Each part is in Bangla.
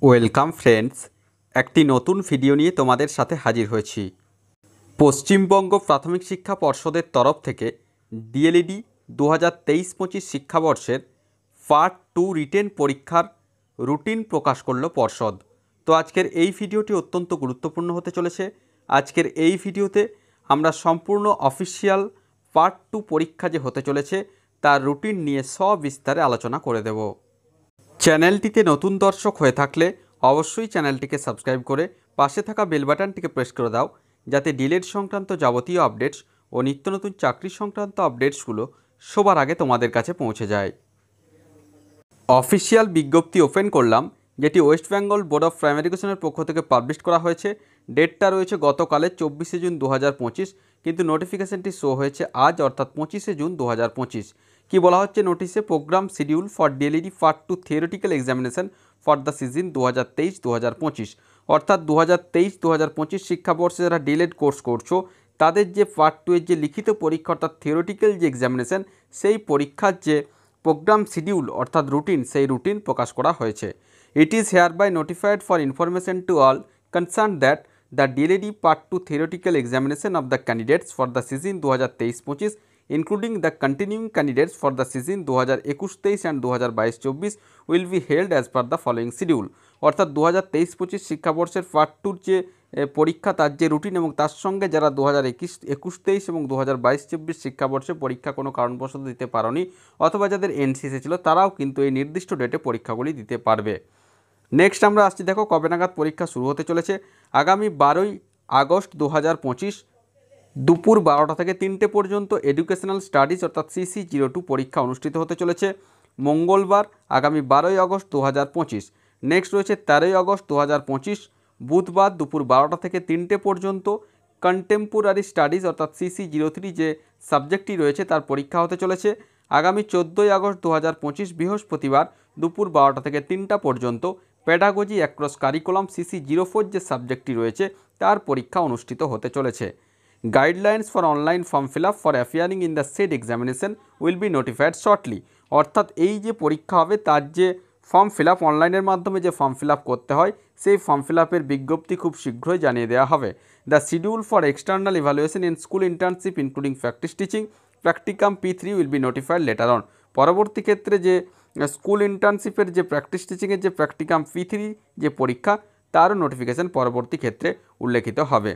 ওয়েলকাম ফ্রেন্ডস, একটি নতুন ভিডিও নিয়ে তোমাদের সাথে হাজির হয়েছি। পশ্চিমবঙ্গ প্রাথমিক শিক্ষা পর্ষদের তরফ থেকে ডিএলইডি 2023-25 শিক্ষাবর্ষের পার্ট 2 রিটেন পরীক্ষার রুটিন প্রকাশ করল পর্ষদ। তো আজকের এই ভিডিওটি অত্যন্ত গুরুত্বপূর্ণ হতে চলেছে। আজকের এই ভিডিওতে আমরা সম্পূর্ণ অফিসিয়াল পার্ট 2 পরীক্ষা যে হতে চলেছে তার রুটিন নিয়ে সবিস্তারে আলোচনা করে দেব। চ্যানেলটিতে নতুন দর্শক হয়ে থাকলে অবশ্যই চ্যানেলটিকে সাবস্ক্রাইব করে পাশে থাকা বেল বাটনটিকে প্রেস করে দাও, যাতে ডিলেট সংক্রান্ত যাবতীয় আপডেটস ও নিত্য নতুন চাকরি সংক্রান্ত আপডেটসগুলো সবার আগে তোমাদের কাছে পৌঁছে যায়। অফিসিয়াল বিজ্ঞপ্তি ওপেন করলাম, যেটি West Bengal board of primary এডুকেশনের পক্ষ থেকে পাবলিশ করা হয়েছে। ডেটটা রয়েছে গতকালের 24শে জুন 2025, কিন্তু নোটিফিকেশনটি শো হয়েছে আজ অর্থাৎ 25শে জুন 2025। কি বলা হচ্ছে নোটিশে? Program schedule for DElEd part 2 theoretical examination for the season 2023-2025, অর্থাৎ 2023-2025 শিক্ষাবর্ষে যারা ডিএলএড কোর্স করছো তাদের যে পার্ট 2 এর যে লিখিত পরীক্ষা অর্থাৎ থিওরিটিক্যাল যে এক্সামিনেশন, সেই পরীক্ষার যে প্রোগ্রাম শিডিউল অর্থাৎ রুটিন, সেই রুটিন প্রকাশ করা হয়েছে। It is hereby notified for information to all concern that the DElEd part 2 theoretical examination of the candidates for the season 2023-25 including the continuing candidates for the season 2021-23 and 2022-24 will be held as per the following schedule। অর্থাৎ 2023-25 শিক্ষাবর্ষের পার্ট 2 যে পরীক্ষা তার যে রুটিন এবং তার সঙ্গে যারা 2021-23 এবং 2022-24 শিক্ষাবর্ষে পরীক্ষা কোনো কারণবশত দিতে পারেনি অথবা যাদের এনসিসি ছিল তারাও কিন্তু এই নির্দিষ্ট ডেটে পরীক্ষাগুলি দিতে পারবে। নেক্সট আমরা আসছি, দেখো কবে নাগাদ পরীক্ষা শুরু হতে চলেছে। আগামী 12ই আগস্ট 2025 দুপুর 12টা থেকে 3টে পর্যন্ত এডুকেশনাল স্টাডিজ অর্থাৎ CC02 পরীক্ষা অনুষ্ঠিত হতে চলেছে মঙ্গলবার আগামী 12ই আগস্ট 2025। নেক্সট রয়েছে 13ই আগস্ট 2025 বুধবার দুপুর 12টা থেকে 3টে পর্যন্ত কন্টেম্পোরারি স্টাডিজ অর্থাৎ CC03 যে সাবজেক্টটি রয়েছে তার পরীক্ষা হতে চলেছে। আগামী 14ই আগস্ট 2025 বৃহস্পতিবার দুপুর 12টা থেকে 3টা পর্যন্ত পেডাগজি অ্যাক্রস কারিকুলাম CC04 যে সাবজেক্টটি রয়েছে তার পরীক্ষা অনুষ্ঠিত হতে চলেছে। Guidelines for online form fill up for appearing in the shed examination will be notified shortly. অর্থাৎ এই যে পরীক্ষা হবে তার যে ফর্ম ফিল আপ অনলাইনের মাধ্যমে যে ফর্ম ফিল আপ করতে হয় সেই ফর্ম ফিল আপের বিজ্ঞপ্তি খুব শীঘ্রই জানিয়ে দেওয়া হবে। The schedule for external evaluation in school internship including practice teaching practicum P3 will be notified letter on. পরবর্তী ক্ষেত্রে যে স্কুল ইন্টার্নশিপের যে প্র্যাকটিস টিচিংয়ের যে প্র্যাকটিকাম P3 যে পরীক্ষা তারও নোটিফিকেশান পরবর্তী ক্ষেত্রে উল্লেখিত হবে।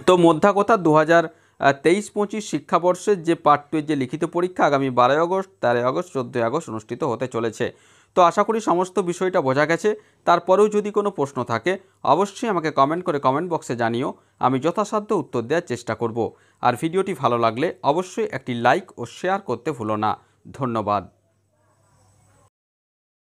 তো মোদ্দা কথা 2023-25 শিক্ষাবর্ষের যে পার্ট 2 এর যে লিখিত পরীক্ষা আগামী 12 আগস্ট 13 আগস্ট 14 আগস্ট অনুষ্ঠিত হতে চলেছে। তো আশা করি সমস্ত বিষয়টা বোঝা গেছে। তারপরেও যদি কোনো প্রশ্ন থাকে অবশ্যই আমাকে কমেন্ট করে কমেন্ট বক্সে জানিও, আমি যথাসাধ্য উত্তর দেওয়ার চেষ্টা করব। আর ভিডিওটি ভালো লাগলে অবশ্যই একটি লাইক ও শেয়ার করতে ভুলো না। ধন্যবাদ।